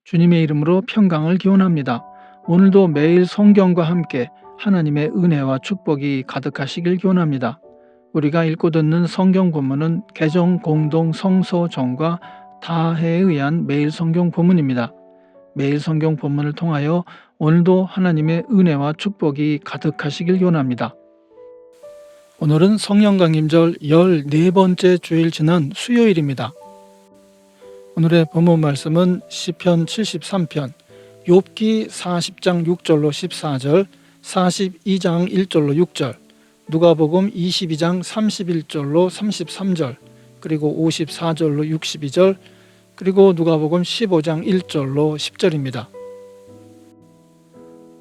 주님의 이름으로 평강을 기원합니다. 오늘도 매일 성경과 함께 하나님의 은혜와 축복이 가득하시길 기원합니다. 우리가 읽고 듣는 성경 본문은 개정 공동 성서정과 다해에 의한 매일 성경 본문입니다. 매일 성경 본문을 통하여 오늘도 하나님의 은혜와 축복이 가득하시길 기원합니다. 오늘은 성령 강림절 14번째 주일 지난 수요일입니다. 오늘의 본문 말씀은 시편 73편, 욥기 40장 6절로 14절, 42장 1절로 6절, 누가복음 22장 31절로 33절, 그리고 54절로 62절, 그리고 누가복음 15장 1절로 10절입니다.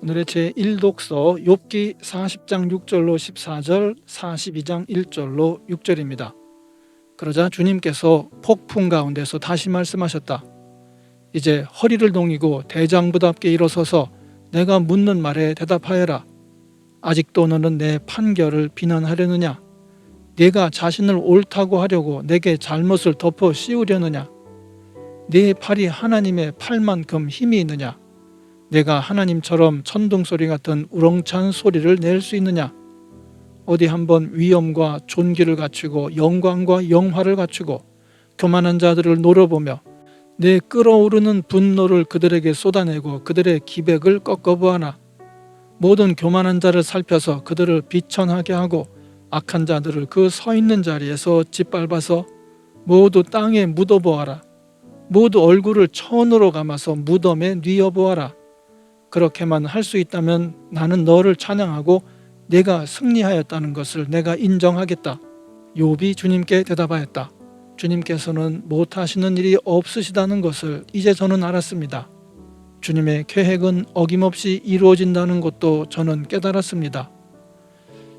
오늘의 제1독서 욥기 40장 6절로 14절, 42장 1절로 6절입니다. 그러자 주님께서 폭풍 가운데서 다시 말씀하셨다. 이제 허리를 동이고 대장부답게 일어서서 내가 묻는 말에 대답하여라. 아직도 너는 내 판결을 비난하려느냐? 네가 자신을 옳다고 하려고 내게 잘못을 덮어 씌우려느냐? 네 팔이 하나님의 팔만큼 힘이 있느냐? 내가 하나님처럼 천둥소리 같은 우렁찬 소리를 낼 수 있느냐? 어디 한번 위엄과 존귀를 갖추고 영광과 영화를 갖추고 교만한 자들을 노려보며 내 끓어오르는 분노를 그들에게 쏟아내고 그들의 기백을 꺾어보아라. 모든 교만한 자를 살펴서 그들을 비천하게 하고 악한 자들을 그 서 있는 자리에서 짓밟아서 모두 땅에 묻어보아라. 모두 얼굴을 천으로 감아서 무덤에 뉘어보아라. 그렇게만 할 수 있다면 나는 너를 찬양하고 내가 승리하였다는 것을 내가 인정하겠다. 욥이 주님께 대답하였다. 주님께서는 못하시는 일이 없으시다는 것을 이제 저는 알았습니다. 주님의 계획은 어김없이 이루어진다는 것도 저는 깨달았습니다.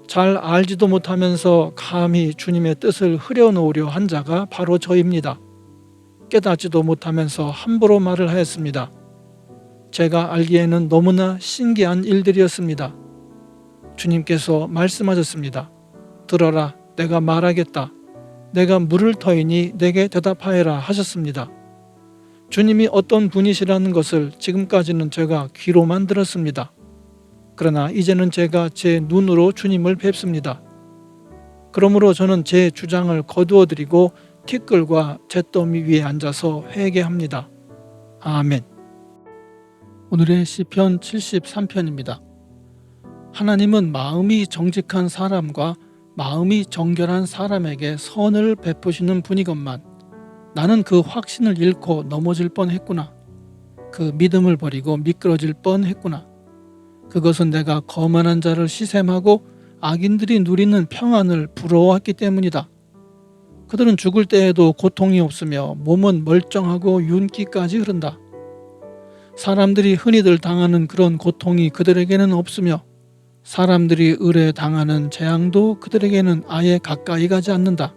잘 알지도 못하면서 감히 주님의 뜻을 흐려놓으려 한 자가 바로 저입니다. 깨닫지도 못하면서 함부로 말을 하였습니다. 제가 알기에는 너무나 신기한 일들이었습니다. 주님께서 말씀하셨습니다. 들어라, 내가 말하겠다. 내가 물을 터이니 내게 대답하여라 하셨습니다. 주님이 어떤 분이시라는 것을 지금까지는 제가 귀로만 들었습니다. 그러나 이제는 제가 제 눈으로 주님을 뵙습니다. 그러므로 저는 제 주장을 거두어드리고 티끌과 잿더미 위에 앉아서 회개합니다. 아멘. 오늘의 시편 73편입니다. 하나님은 마음이 정직한 사람과 마음이 정결한 사람에게 선을 베푸시는 분이건만 나는 그 확신을 잃고 넘어질 뻔했구나. 그 믿음을 버리고 미끄러질 뻔했구나. 그것은 내가 거만한 자를 시샘하고 악인들이 누리는 평안을 부러워했기 때문이다. 그들은 죽을 때에도 고통이 없으며 몸은 멀쩡하고 윤기까지 흐른다. 사람들이 흔히들 당하는 그런 고통이 그들에게는 없으며 사람들이 의뢰당하는 재앙도 그들에게는 아예 가까이 가지 않는다.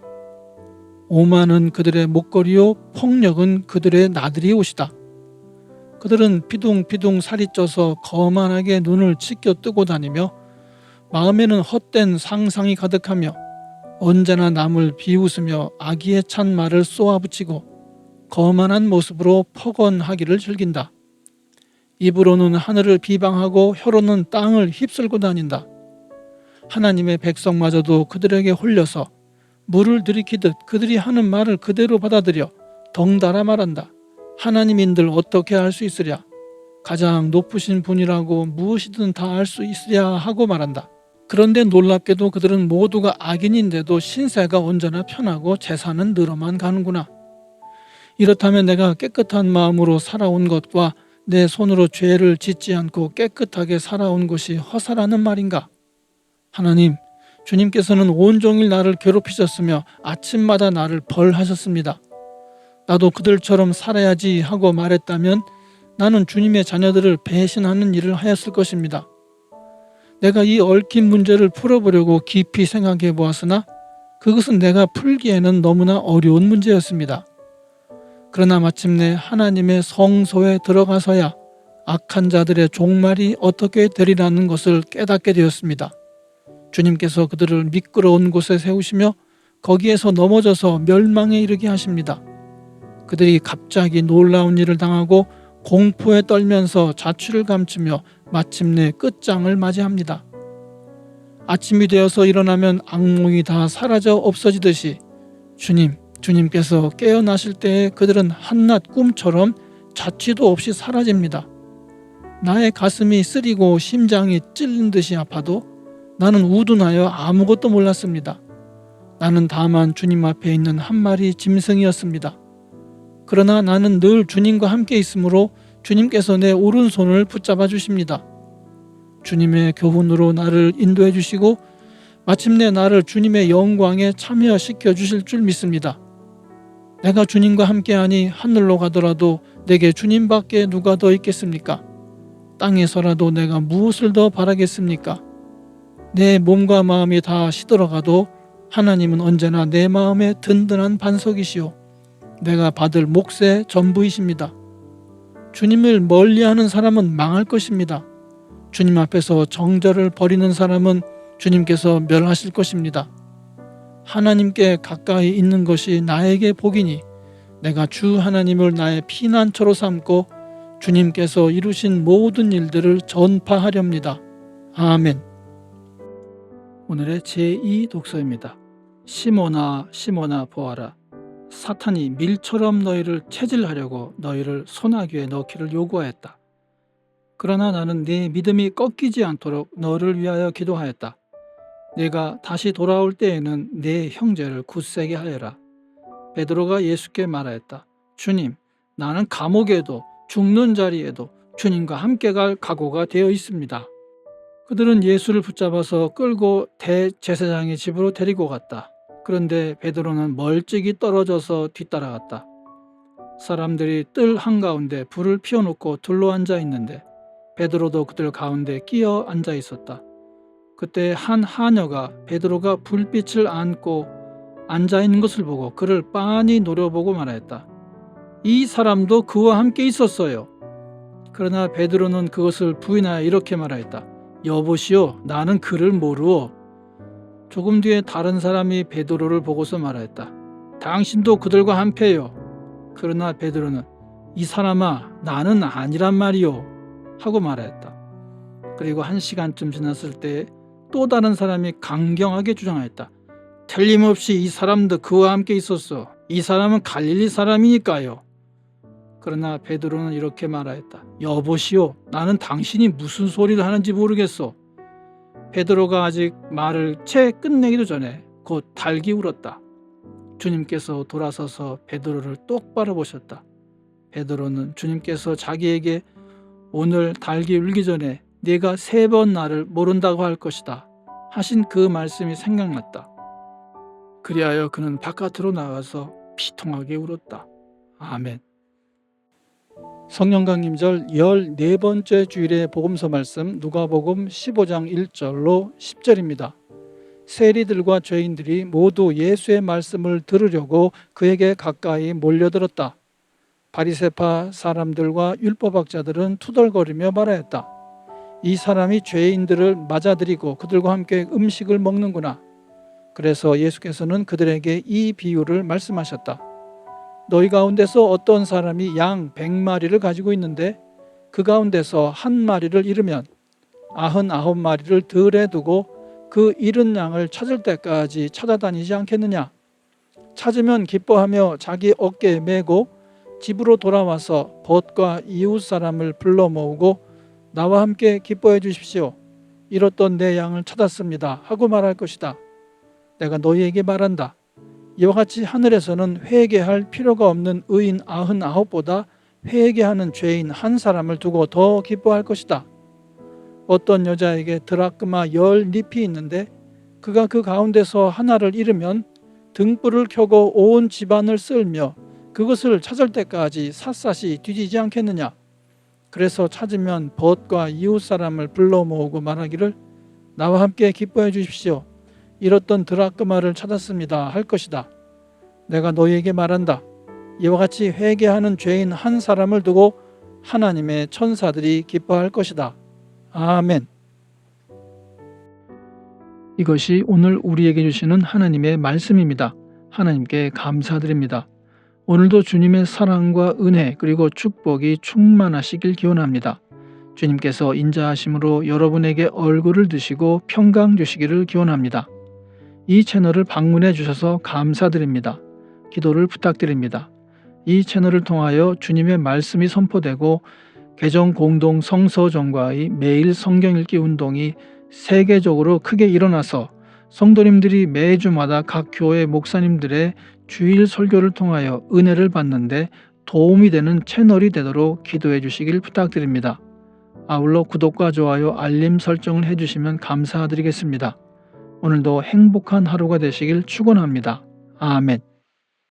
오만은 그들의 목걸이요 폭력은 그들의 나들이 옷이다. 그들은 피둥피둥 살이 쪄서 거만하게 눈을 치켜 뜨고 다니며 마음에는 헛된 상상이 가득하며 언제나 남을 비웃으며 악의에 찬 말을 쏘아붙이고 거만한 모습으로 폭언하기를 즐긴다. 입으로는 하늘을 비방하고 혀로는 땅을 휩쓸고 다닌다. 하나님의 백성마저도 그들에게 홀려서 물을 들이키듯 그들이 하는 말을 그대로 받아들여 덩달아 말한다. 하나님인들 어떻게 알 수 있으랴? 가장 높으신 분이라고 무엇이든 다 알 수 있으랴 하고 말한다. 그런데 놀랍게도 그들은 모두가 악인인데도 신세가 온전하 편하고 재산은 늘어만 가는구나. 이렇다면 내가 깨끗한 마음으로 살아온 것과 내 손으로 죄를 짓지 않고 깨끗하게 살아온 것이 허사라는 말인가? 하나님, 주님께서는 온종일 나를 괴롭히셨으며 아침마다 나를 벌하셨습니다. 나도 그들처럼 살아야지 하고 말했다면 나는 주님의 자녀들을 배신하는 일을 하였을 것입니다. 내가 이 얽힌 문제를 풀어보려고 깊이 생각해 보았으나 그것은 내가 풀기에는 너무나 어려운 문제였습니다. 그러나 마침내 하나님의 성소에 들어가서야 악한 자들의 종말이 어떻게 되리라는 것을 깨닫게 되었습니다. 주님께서 그들을 미끄러운 곳에 세우시며 거기에서 넘어져서 멸망에 이르게 하십니다. 그들이 갑자기 놀라운 일을 당하고 공포에 떨면서 자취를 감추며 마침내 끝장을 맞이합니다. 아침이 되어서 일어나면 악몽이 다 사라져 없어지듯이 주님께서 깨어나실 때에 그들은 한낱 꿈처럼 자취도 없이 사라집니다. 나의 가슴이 쓰리고 심장이 찔린 듯이 아파도 나는 우둔하여 아무것도 몰랐습니다. 나는 다만 주님 앞에 있는 한 마리 짐승이었습니다. 그러나 나는 늘 주님과 함께 있으므로 주님께서 내 오른손을 붙잡아 주십니다. 주님의 교훈으로 나를 인도해 주시고 마침내 나를 주님의 영광에 참여시켜 주실 줄 믿습니다. 내가 주님과 함께하니 하늘로 가더라도 내게 주님밖에 누가 더 있겠습니까? 땅에서라도 내가 무엇을 더 바라겠습니까? 내 몸과 마음이 다 시들어가도 하나님은 언제나 내 마음의 든든한 반석이시오. 내가 받을 몫의 전부이십니다. 주님을 멀리하는 사람은 망할 것입니다. 주님 앞에서 정절을 버리는 사람은 주님께서 멸하실 것입니다. 하나님께 가까이 있는 것이 나에게 복이니 내가 주 하나님을 나의 피난처로 삼고 주님께서 이루신 모든 일들을 전파하렵니다. 아멘. 오늘의 제2 독서입니다. 시몬아 시몬아 보아라. 사탄이 밀처럼 너희를 체질하려고 너희를 소나기에 넣기를 요구하였다. 그러나 나는 네 믿음이 꺾이지 않도록 너를 위하여 기도하였다. 네가 다시 돌아올 때에는 네 형제를 굳세게 하여라. 베드로가 예수께 말하였다. 주님, 나는 감옥에도 죽는 자리에도 주님과 함께 갈 각오가 되어 있습니다. 그들은 예수를 붙잡아서 끌고 대제사장의 집으로 데리고 갔다. 그런데 베드로는 멀찍이 떨어져서 뒤따라갔다. 사람들이 뜰 한가운데 불을 피워놓고 둘러앉아 있는데 베드로도 그들 가운데 끼어 앉아 있었다. 그때 한 하녀가 베드로가 불빛을 안고 앉아 있는 것을 보고 그를 빤히 노려보고 말하였다. 이 사람도 그와 함께 있었어요. 그러나 베드로는 그것을 부인하여 이렇게 말하였다. 여보시오, 나는 그를 모르오. 조금 뒤에 다른 사람이 베드로를 보고서 말하였다. 당신도 그들과 한패요. 그러나 베드로는 이 사람아, 나는 아니란 말이오 하고 말하였다. 그리고 1시간쯤 지났을 때 또 다른 사람이 강경하게 주장하였다. 틀림없이 이 사람도 그와 함께 있었어. 이 사람은 갈릴리 사람이니까요. 그러나 베드로는 이렇게 말하였다. 여보시오, 나는 당신이 무슨 소리를 하는지 모르겠소. 베드로가 아직 말을 채 끝내기도 전에 곧 닭이 울었다. 주님께서 돌아서서 베드로를 똑바로 보셨다. 베드로는 주님께서 자기에게 오늘 닭이 울기 전에 네가 3번 나를 모른다고 할 것이다 하신 그 말씀이 생각났다. 그리하여 그는 바깥으로 나가서 비통하게 울었다. 아멘. 성령 강림절 14번째 주일의 복음서 말씀 누가복음 15장 1절로 10절입니다. 세리들과 죄인들이 모두 예수의 말씀을 들으려고 그에게 가까이 몰려들었다. 바리새파 사람들과 율법학자들은 투덜거리며 말하였다. 이 사람이 죄인들을 맞아들이고 그들과 함께 음식을 먹는구나. 그래서 예수께서는 그들에게 이 비유를 말씀하셨다. 너희 가운데서 어떤 사람이 양 100마리를 가지고 있는데 그 가운데서 한 마리를 잃으면 99마리를 들에 두고 그 잃은 양을 찾을 때까지 찾아다니지 않겠느냐. 찾으면 기뻐하며 자기 어깨에 메고 집으로 돌아와서 벗과 이웃 사람을 불러 모으고 나와 함께 기뻐해 주십시오. 잃었던 내 양을 찾았습니다 하고 말할 것이다. 내가 너희에게 말한다. 이와 같이 하늘에서는 회개할 필요가 없는 의인 99보다 회개하는 죄인 한 사람을 두고 더 기뻐할 것이다. 어떤 여자에게 드라크마 10립이 있는데 그가 그 가운데서 하나를 잃으면 등불을 켜고 온 집안을 쓸며 그것을 찾을 때까지 샅샅이 뒤지지 않겠느냐. 그래서 찾으면 벗과 이웃 사람을 불러 모으고 말하기를 나와 함께 기뻐해 주십시오. 잃었던 드라크마를 찾았습니다 할 것이다. 내가 너희에게 말한다. 이와 같이 회개하는 죄인 한 사람을 두고 하나님의 천사들이 기뻐할 것이다. 아멘. 이것이 오늘 우리에게 주시는 하나님의 말씀입니다. 하나님께 감사드립니다. 오늘도 주님의 사랑과 은혜 그리고 축복이 충만하시길 기원합니다. 주님께서 인자하심으로 여러분에게 얼굴을 드시고 평강 주시기를 기원합니다. 이 채널을 방문해 주셔서 감사드립니다. 기도를 부탁드립니다. 이 채널을 통하여 주님의 말씀이 선포되고 개정 공동 성서정과의 매일 성경 읽기 운동이 세계적으로 크게 일어나서 성도님들이 매주마다 각 교회 목사님들의 주일 설교를 통하여 은혜를 받는데 도움이 되는 채널이 되도록 기도해 주시길 부탁드립니다. 아울러 구독과 좋아요, 알림 설정을 해주시면 감사드리겠습니다. 오늘도 행복한 하루가 되시길 축원합니다. 아멘.